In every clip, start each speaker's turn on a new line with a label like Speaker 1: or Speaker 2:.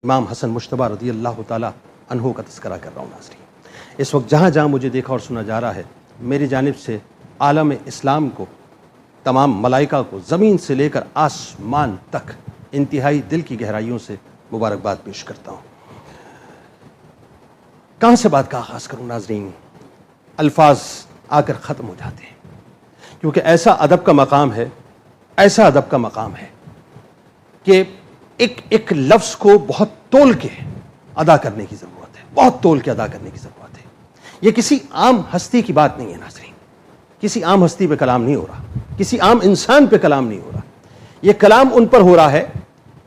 Speaker 1: امام حسن مجتبیٰ رضی اللہ تعالیٰ عنہ کا تذکرہ کر رہا ہوں ناظرین۔ اس وقت جہاں جہاں مجھے دیکھا اور سنا جا رہا ہے، میری جانب سے عالم اسلام کو، تمام ملائکہ کو، زمین سے لے کر آسمان تک انتہائی دل کی گہرائیوں سے مبارکباد پیش کرتا ہوں۔ کہاں سے بات کا آغاز کروں ناظرین؟ الفاظ آ کر ختم ہو جاتے ہیں، کیونکہ ایسا ادب کا مقام ہے، ایسا ادب کا مقام ہے کہ ایک لفظ کو بہت تول کے ادا کرنے کی ضرورت ہے، بہت تول کے ادا کرنے کی ضرورت ہے۔ یہ کسی عام ہستی کی بات نہیں ہے ناظرین، کسی عام ہستی پہ کلام نہیں ہو رہا، کسی عام انسان پہ کلام نہیں ہو رہا۔ یہ کلام ان پر ہو رہا ہے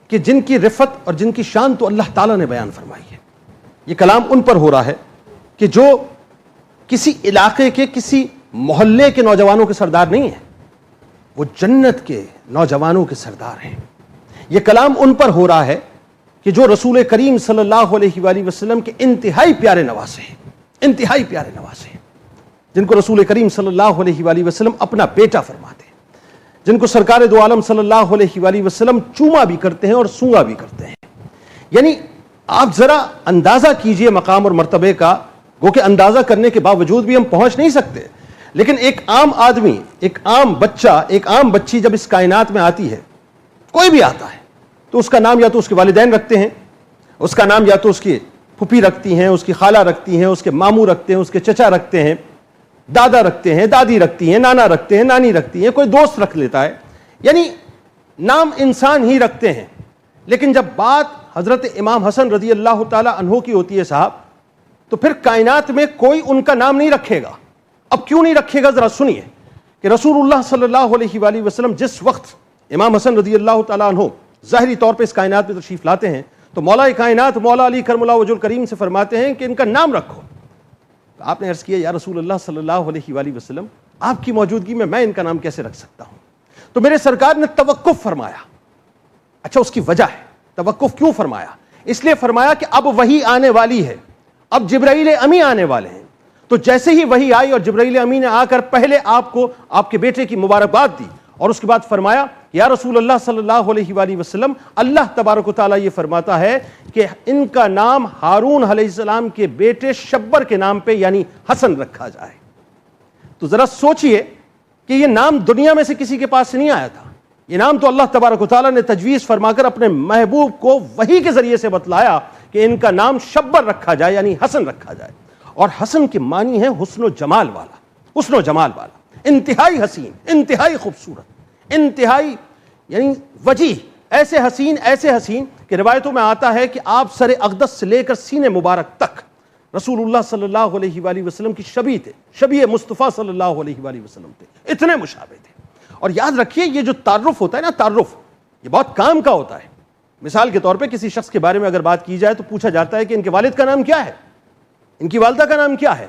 Speaker 1: کہ جن کی رفعت اور جن کی شان تو اللہ تعالیٰ نے بیان فرمائی ہے۔ یہ کلام ان پر ہو رہا ہے کہ جو کسی علاقے کے، کسی محلے کے نوجوانوں کے سردار نہیں ہیں، وہ جنت کے نوجوانوں کے سردار ہیں۔ یہ کلام ان پر ہو رہا ہے کہ جو رسول کریم صلی اللہ علیہ وآلہ وسلم کے انتہائی پیارے نواسے ہیں، انتہائی پیارے نواسے ہیں، جن کو رسول کریم صلی اللہ علیہ وآلہ وسلم اپنا بیٹا فرماتے ہیں، جن کو سرکار دو عالم صلی اللہ علیہ وآلہ وسلم چوما بھی کرتے ہیں اور سونگا بھی کرتے ہیں۔ یعنی آپ ذرا اندازہ کیجئے مقام اور مرتبے کا، گو کہ اندازہ کرنے کے باوجود بھی ہم پہنچ نہیں سکتے، لیکن ایک عام آدمی، ایک عام بچہ، ایک عام بچی جب اس کائنات میں آتی ہے، کوئی بھی آتا ہے، تو اس کا نام یا تو اس کے والدین رکھتے ہیں، اس کا نام یا تو اس کی پھوپھی رکھتی ہیں، اس کی خالہ رکھتی ہیں، اس کے ماموں رکھتے ہیں، اس کے چچا رکھتے ہیں، دادا رکھتے ہیں، دادی رکھتی ہیں، نانا رکھتے ہیں، نانی رکھتی ہیں، کوئی دوست رکھ لیتا ہے۔ یعنی نام انسان ہی رکھتے ہیں۔ لیکن جب بات حضرت امام حسن رضی اللہ تعالی عنہ کی ہوتی ہے صاحب، تو پھر کائنات میں کوئی ان کا نام نہیں رکھے گا۔ اب کیوں نہیں رکھے گا ذرا سنیے کہ رسول اللہ صلی اللہ علیہ وآلہ وسلم جس وقت امام حسن رضی اللہ تعالی عنہ ظاہری طور پہ اس کائنات میں تشریف لاتے ہیں، تو مولا کائنات مولا علی کرم اللہ وجہ الکریم سے فرماتے ہیں کہ ان کا نام رکھو۔ تو آپ نے عرض کیا، یا رسول اللہ صلی اللہ علیہ وآلہ وسلم، آپ کی موجودگی میں ان کا نام کیسے رکھ سکتا ہوں؟ تو میرے سرکار نے توقف فرمایا۔ اچھا، اس کی وجہ ہے، توقف کیوں فرمایا؟ اس لیے فرمایا کہ اب وحی آنے والی ہے، اب جبرائیل امی آنے والے ہیں۔ تو جیسے ہی وحی آئی اور جبرائیل امی نے آ کر پہلے آپ کو آپ کے بیٹے کی مبارکباد دی، اور اس کے بعد فرمایا یا رسول اللہ صلی اللہ علیہ وآلہ وسلم، اللہ تبارک و تعالیٰ یہ فرماتا ہے کہ ان کا نام ہارون علیہ السلام کے بیٹے شبر کے نام پہ یعنی حسن رکھا جائے۔ تو ذرا سوچئے کہ یہ نام دنیا میں سے کسی کے پاس سے نہیں آیا تھا، یہ نام تو اللہ تبارک و تعالیٰ نے تجویز فرما کر اپنے محبوب کو وحی کے ذریعے سے بتلایا کہ ان کا نام شبر رکھا جائے یعنی حسن رکھا جائے۔ اور حسن کے معنی ہے حسن و جمال والا، حسن و جمال والا، انتہائی حسین، انتہائی خوبصورت، انتہائی یعنی وجیح، ایسے حسین کہ روایتوں میں آتا ہے کہ آپ سر اقدس سے لے کر سینے مبارک تک رسول اللہ صلی اللہ علیہ وآلہ وسلم کی شبیہ تھے، شبیہ مصطفیٰ صلی اللہ علیہ وآلہ وسلم تھے، اتنے مشابہ تھے۔ اور یاد رکھیے، یہ جو تعارف ہوتا ہے نا، تعارف یہ بہت کام کا ہوتا ہے۔ مثال کے طور پہ کسی شخص کے بارے میں اگر بات کی جائے تو پوچھا جاتا ہے کہ ان کے والد کا نام کیا ہے، ان کی والدہ کا نام کیا ہے،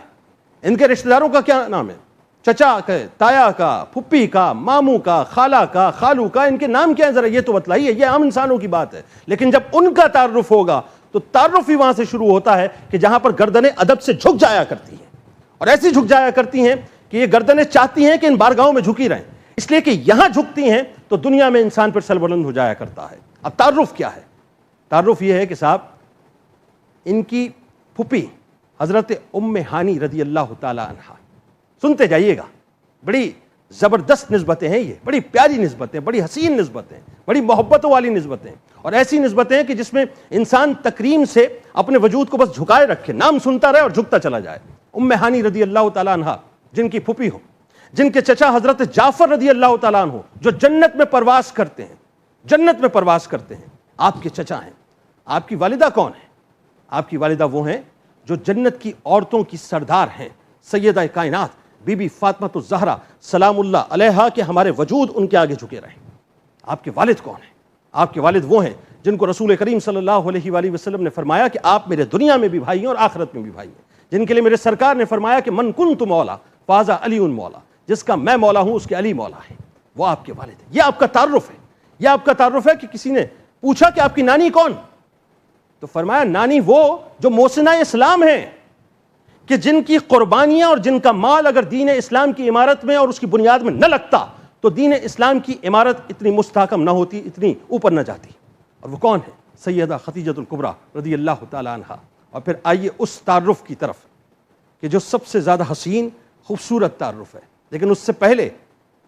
Speaker 1: ان کے رشتہ داروں کا کیا نام ہے، چچا کا، تایا کا، پھپھی کا، ماموں کا، خالہ کا، خالو کا، ان کے نام کیا ہے ذرا یہ تو بتلائیے۔ یہ عام انسانوں کی بات ہے، لیکن جب ان کا تعارف ہوگا تو تعارف ہی وہاں سے شروع ہوتا ہے کہ جہاں پر گردنیں ادب سے جھک جایا کرتی ہیں، اور ایسی جھک جایا کرتی ہیں کہ یہ گردنیں چاہتی ہیں کہ ان بارگاہوں میں جھکی رہیں، اس لیے کہ یہاں جھکتی ہیں تو دنیا میں انسان پر سر بلند ہو جایا کرتا ہے۔ اب تعارف کیا ہے؟ تعارف یہ ہے کہ صاحب ان کی پھپھی حضرت ام ہانی رضی اللہ تعالی عنہ، سنتے جائیے گا، بڑی زبردست نسبتیں ہیں، یہ بڑی پیاری نسبتیں، بڑی حسین نسبتیں، بڑی محبتوں والی نسبتیں، اور ایسی نسبتیں کہ جس میں انسان تکریم سے اپنے وجود کو بس جھکائے رکھے، نام سنتا رہے اور جھکتا چلا جائے۔ ام ہانی رضی اللہ تعالی عنہ، جن کی پھپھی ہو، جن کے چچا حضرت جعفر رضی اللہ تعالیٰ عنہ جو جنت میں پرواز کرتے ہیں، جنت میں پرواز کرتے ہیں، آپ کے چچا ہیں۔ آپ کی والدہ کون ہے؟ آپ کی والدہ وہ ہیں جو جنت کی عورتوں کی سردار ہیں، سیدہ کائنات بی بی فاطمہ الزہرا سلام اللہ علیہا کے ہمارے وجود ان کے آگے جھکے رہیں۔ آپ کے والد کون ہیں؟ آپ کے والد وہ ہیں جن کو رسول کریم صلی اللہ علیہ وآلہ وسلم نے فرمایا کہ آپ میرے دنیا میں بھی بھائی ہیں اور آخرت میں بھی بھائی ہیں، جن کے لیے میرے سرکار نے فرمایا کہ من کنت مولا فازا علی مولا، جس کا میں مولا ہوں اس کے علی مولا ہیں، وہ آپ کے والد ہیں۔ یہ آپ کا تعارف ہے، یہ آپ کا تعارف ہے کہ کسی نے پوچھا کہ آپ کی نانی کون، تو فرمایا نانی وہ جو محسنہ اسلام ہیں، کہ جن کی قربانیاں اور جن کا مال اگر دین اسلام کی عمارت میں اور اس کی بنیاد میں نہ لگتا تو دین اسلام کی عمارت اتنی مستحکم نہ ہوتی، اتنی اوپر نہ جاتی۔ اور وہ کون ہے؟ سیدہ خدیجۃ الکبریٰ رضی اللہ تعالیٰ عنہ، اور پھر آئیے اس تعارف کی طرف کہ جو سب سے زیادہ حسین خوبصورت تعارف ہے۔ لیکن اس سے پہلے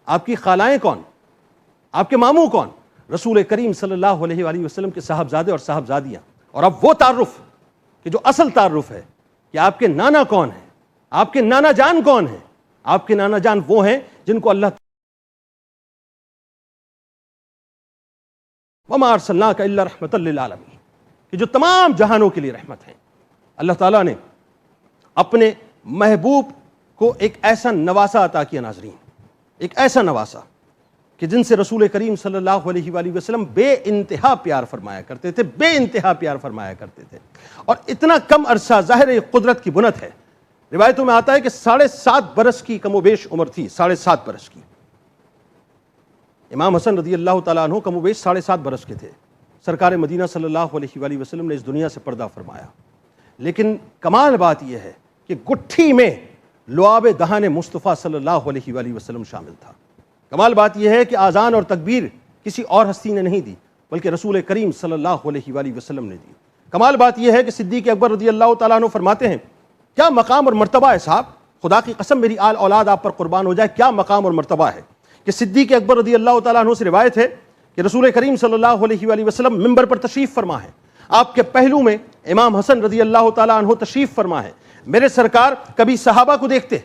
Speaker 1: آپ کی خالائیں کون، آپ کے ماموں کون؟ رسول کریم صلی اللہ علیہ وآلہ وسلم کے صاحبزادے اور صاحبزادیاں۔ اور اب وہ تعارف کہ جو اصل تعارف ہے کہ آپ کے نانا کون ہیں، آپ کے نانا جان کون ہیں۔ آپ کے نانا جان وہ ہیں جن کو اللہ وَمَا أَرْسَلْنَاكَ إِلَّا رَحْمَةً لِّلْعَالَمِينَ، کہ جو تمام جہانوں کے لیے رحمت ہیں۔ اللہ تعالیٰ نے اپنے محبوب کو ایک ایسا نواسا عطا کیا ناظرین، ایک ایسا نواسا کہ جن سے رسول کریم صلی اللہ علیہ وآلہ وسلم بے انتہا پیار فرمایا کرتے تھے، بے انتہا پیار فرمایا کرتے تھے۔ اور اتنا کم عرصہ، ظاہر ہے قدرت کی بنت ہے، روایتوں میں آتا ہے کہ 7.5 برس کی کم و بیش عمر تھی، 7.5 برس کی۔ امام حسن رضی اللہ تعالیٰ عنہ کم و بیش 7.5 برس کے تھے۔ سرکار مدینہ صلی اللہ علیہ وآلہ وسلم نے اس دنیا سے پردہ فرمایا، لیکن کمال بات یہ ہے کہ گٹھی میں لعاب دہان مصطفیٰ صلی اللہ علیہ وآلہ وسلم شامل تھا۔ کمال بات یہ ہے کہ آذان اور تکبیر کسی اور ہستی نے نہیں دی، بلکہ رسول کریم صلی اللہ علیہ وآلہ وسلم نے دی۔ کمال بات یہ ہے کہ صدیق اکبر رضی اللہ تعالیٰ عنہ فرماتے ہیں، کیا مقام اور مرتبہ ہے صاحب، خدا کی قسم میری آل اولاد آپ پر قربان ہو جائے، کیا مقام اور مرتبہ ہے کہ صدیق اکبر رضی اللہ تعالیٰ عنہ سے روایت ہے کہ رسول کریم صلی اللہ علیہ وآلہ وسلم منبر پر تشریف فرما ہے، آپ کے پہلو میں امام حسن رضی اللہ تعالیٰ عنہ تشریف فرما ہے۔ میرے سرکار کبھی صحابہ کو دیکھتے،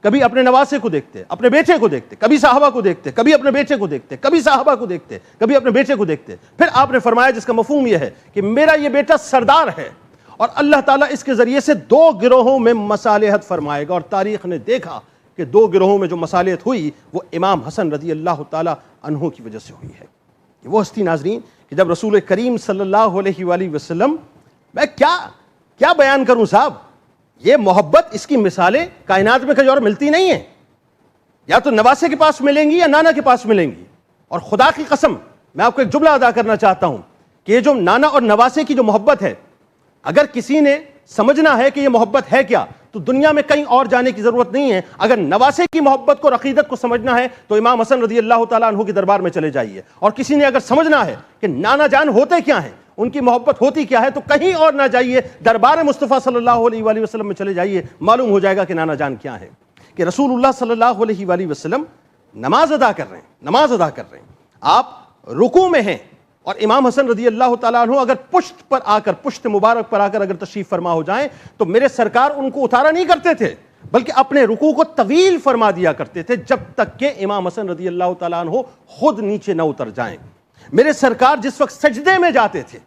Speaker 1: کبھی اپنے نواسے کو دیکھتے، اپنے بیٹے کو دیکھتے، کبھی صحابہ کو دیکھتے، کبھی اپنے بیٹے کو دیکھتے، کبھی صحابہ کو دیکھتے، کبھی اپنے بیٹے کو دیکھتے۔ پھر آپ نے فرمایا، جس کا مفہوم یہ ہے کہ میرا یہ بیٹا سردار ہے اور اللہ تعالیٰ اس کے ذریعے سے 2 گروہوں میں مصالحت فرمائے گا، اور تاریخ نے دیکھا کہ 2 گروہوں میں جو مصالحت ہوئی وہ امام حسن رضی اللہ تعالیٰ عنہ کی وجہ سے ہوئی ہے۔ کہ وہ ہستی ناظرین کہ جب رسول کریم صلی اللہ علیہ وآلہ وسلم، میں کیا بیان کروں صاحب، یہ محبت، اس کی مثالیں کائنات میں کہیں اور ملتی نہیں ہیں، یا تو نواسے کے پاس ملیں گی یا نانا کے پاس ملیں گی۔ اور خدا کی قسم میں آپ کو ایک جملہ ادا کرنا چاہتا ہوں کہ یہ جو نانا اور نواسے کی جو محبت ہے، اگر کسی نے سمجھنا ہے کہ یہ محبت ہے کیا، تو دنیا میں کہیں اور جانے کی ضرورت نہیں ہے۔ اگر نواسے کی محبت کو، عقیدت کو سمجھنا ہے تو امام حسن رضی اللہ تعالیٰ عنہ کے دربار میں چلے جائیے۔ اور کسی نے اگر سمجھنا ہے کہ نانا جان ہوتے کیا ہیں، ان کی محبت ہوتی کیا ہے، تو کہیں اور نہ جائیے، دربار مصطفیٰ صلی اللہ علیہ وآلہ وسلم میں چلے جائیے، معلوم ہو جائے گا کہ نانا جان کیا ہے۔ کہ رسول اللہ صلی اللہ علیہ وآلہ وسلم نماز ادا کر رہے ہیں، آپ رکوع میں ہیں، اور امام حسن رضی اللہ تعالیٰ عنہ اگر پشت مبارک پر آ کر اگر تشریف فرما ہو جائیں تو میرے سرکار ان کو اتارا نہیں کرتے تھے، بلکہ اپنے رکوع کو طویل فرما دیا کرتے تھے، جب تک کہ امام حسن رضی اللہ تعالیٰ عنہ خود نیچے نہ اتر جائیں۔ میرے سرکار جس وقت سجدے میں جاتے تھے،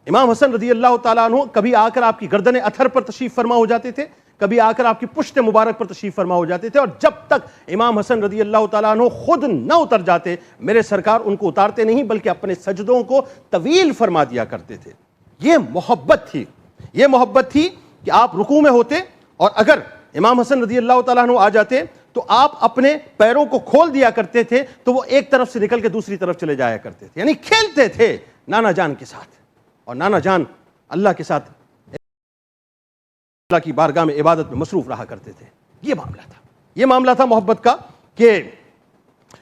Speaker 1: امام حسن رضی اللہ تعالیٰ عنہ کبھی آ کر آپ کی گردن اطہر پر تشریف فرما ہو جاتے تھے، کبھی آ کر آپ کی پشت مبارک پر تشریف فرما ہو جاتے تھے، اور جب تک امام حسن رضی اللہ تعالیٰ عنہ خود نہ اتر جاتے، میرے سرکار ان کو اتارتے نہیں بلکہ اپنے سجدوں کو طویل فرما دیا کرتے تھے۔ یہ محبت تھی کہ آپ رکوع میں ہوتے، اور اگر امام حسن رضی اللہ تعالیٰ عنہ آ جاتے تو آپ اپنے پیروں کو کھول دیا کرتے تھے، تو وہ ایک طرف سے نکل کے دوسری طرف چلے جایا کرتے تھے، یعنی کھیلتے تھے نانا جان کے ساتھ، اور نانا جان اللہ کے ساتھ، اللہ کی بارگاہ میں عبادت میں مصروف رہا کرتے تھے۔ یہ معاملہ تھا محبت کا، کہ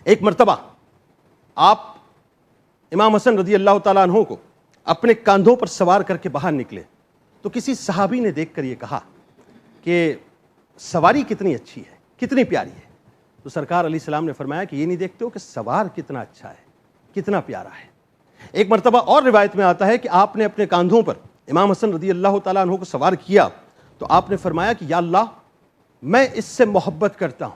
Speaker 1: ایک مرتبہ آپ امام حسن رضی اللہ تعالیٰ عنہ کو اپنے کاندھوں پر سوار کر کے باہر نکلے، تو کسی صحابی نے دیکھ کر یہ کہا کہ سواری کتنی اچھی ہے، کتنی پیاری ہے۔ تو سرکار علیہ السلام نے فرمایا کہ یہ نہیں دیکھتے ہو کہ سوار کتنا اچھا ہے، کتنا پیارا ہے۔ ایک مرتبہ اور روایت میں آتا ہے کہ آپ نے اپنے کاندھوں پر امام حسن رضی اللہ تعالیٰ عنہ کو سوار کیا، تو آپ نے فرمایا کہ یا اللہ، میں اس سے محبت کرتا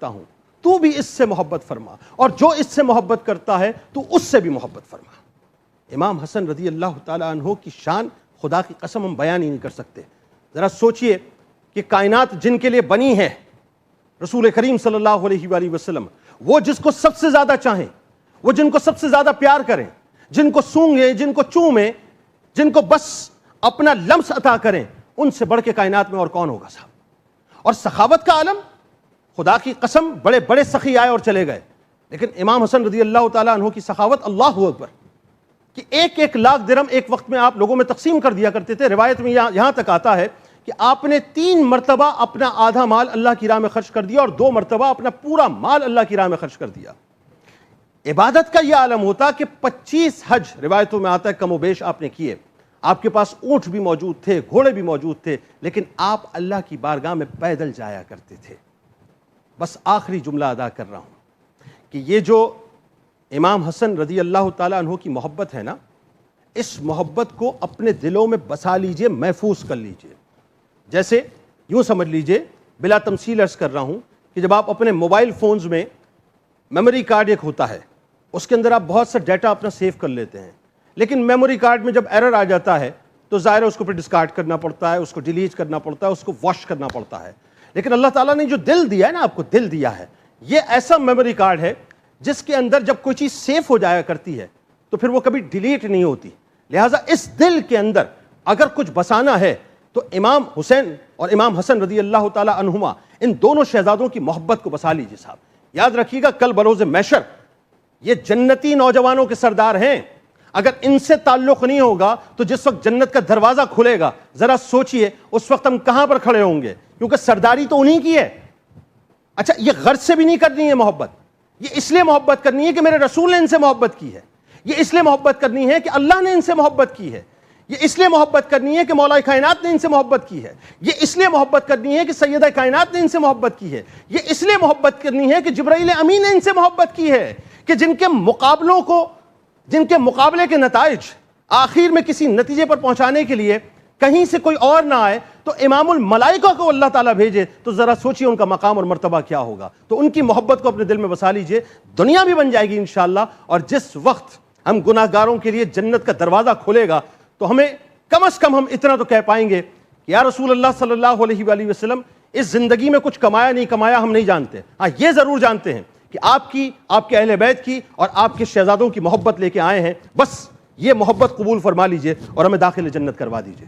Speaker 1: ہوں، تو بھی اس سے محبت فرما، اور جو اس سے محبت کرتا ہے تو اس سے بھی محبت فرما۔ امام حسن رضی اللہ تعالیٰ عنہ کی شان خدا کی قسم ہم بیان ہی نہیں کر سکتے۔ ذرا سوچئے کہ کائنات جن کے لیے بنی ہے، رسول کریم صلی اللہ علیہ وآلہ وسلم، وہ جس کو سب سے زیادہ چاہیں، وہ جن کو سب سے زیادہ پیار کریں، جن کو سونگیں، جن کو چومیں، جن کو بس اپنا لمس عطا کریں، ان سے بڑھ کے کائنات میں اور کون ہوگا صاحب۔ اور سخاوت کا عالم، خدا کی قسم بڑے بڑے سخی آئے اور چلے گئے، لیکن امام حسن رضی اللہ تعالیٰ عنہ کی سخاوت، اللہ اکبر، کہ 1 لاکھ درہم ایک وقت میں آپ لوگوں میں تقسیم کر دیا کرتے تھے۔ روایت میں یہاں تک آتا ہے کہ آپ نے 3 مرتبہ اپنا آدھا مال اللہ کی راہ میں خرچ کر دیا، اور 2 مرتبہ اپنا پورا مال اللہ کی راہ میں خرچ کر دیا۔ عبادت کا یہ عالم ہوتا کہ 25 حج روایتوں میں آتا ہے کم و بیش آپ نے کیے، آپ کے پاس اونٹ بھی موجود تھے، گھوڑے بھی موجود تھے، لیکن آپ اللہ کی بارگاہ میں پیدل جایا کرتے تھے۔ بس آخری جملہ ادا کر رہا ہوں کہ یہ جو امام حسن رضی اللہ تعالیٰ عنہ کی محبت ہے نا، اس محبت کو اپنے دلوں میں بسا لیجئے، محفوظ کر لیجئے۔ جیسے یوں سمجھ لیجئے، بلا تمثیل عرض کر رہا ہوں کہ جب آپ اپنے موبائل فونز میں میموری کارڈ ایک ہوتا ہے، اس کے اندر آپ بہت سا ڈیٹا اپنا سیو کر لیتے ہیں، لیکن میموری کارڈ میں جب ایرر آ جاتا ہے تو ظاہر ہے اس کو پھر ڈسکارڈ کرنا پڑتا ہے، اس کو ڈیلیٹ کرنا پڑتا ہے، اس کو واش کرنا پڑتا ہے۔ لیکن اللہ تعالیٰ نے جو دل دیا ہے نا، آپ کو دل دیا ہے، یہ ایسا میموری کارڈ ہے جس کے اندر جب کوئی چیز سیو ہو جایا کرتی ہے تو پھر وہ کبھی ڈیلیٹ نہیں ہوتی۔ لہٰذا اس دل کے اندر اگر کچھ بسانا ہے تو امام حسین اور امام حسن رضی اللہ تعالیٰ عنہما، ان دونوں شہزادوں کی محبت کو بسا لیجیے صاحب۔ یاد رکھیے گا کل بروز محشر یہ جنتی نوجوانوں کے سردار ہیں، اگر ان سے تعلق نہیں ہوگا تو جس وقت جنت کا دروازہ کھلے گا ذرا سوچئے اس وقت ہم کہاں پر کھڑے ہوں گے، کیونکہ سرداری تو انہی کی ہے۔ اچھا، یہ غرض سے بھی نہیں کرنی ہے محبت، یہ اس لیے محبت کرنی ہے کہ میرے رسول نے ان سے محبت کی ہے، یہ اس لیے محبت کرنی ہے کہ اللہ نے ان سے محبت کی ہے، یہ اس لیے محبت کرنی ہے کہ مولا کائنات نے ان سے محبت کی ہے، یہ اس لیے محبت کرنی ہے کہ سیدہ کائنات نے ان سے محبت کی ہے، یہ اس لیے محبت کرنی ہے کہ جبرائیل امین نے ان سے محبت کی ہے، کہ جن کے مقابلے کے نتائج آخر میں کسی نتیجے پر پہنچانے کے لیے کہیں سے کوئی اور نہ آئے تو امام الملائکہ کو اللہ تعالیٰ بھیجے، تو ذرا سوچئے ان کا مقام اور مرتبہ کیا ہوگا۔ تو ان کی محبت کو اپنے دل میں بسا لیجئے، دنیا بھی بن جائے گی انشاءاللہ، اور جس وقت ہم گناہ گاروں کے لیے جنت کا دروازہ کھلے گا تو ہمیں کم از کم ہم اتنا تو کہہ پائیں گے کہ یا رسول اللہ صلی اللہ علیہ وآلہ وسلم، اس زندگی میں کچھ کمایا نہیں کمایا ہم نہیں جانتے، ہاں یہ ضرور جانتے ہیں کہ آپ کے اہل بیت کی اور آپ کے شہزادوں کی محبت لے کے آئے ہیں، بس یہ محبت قبول فرما لیجئے اور ہمیں داخل جنت کروا دیجئے۔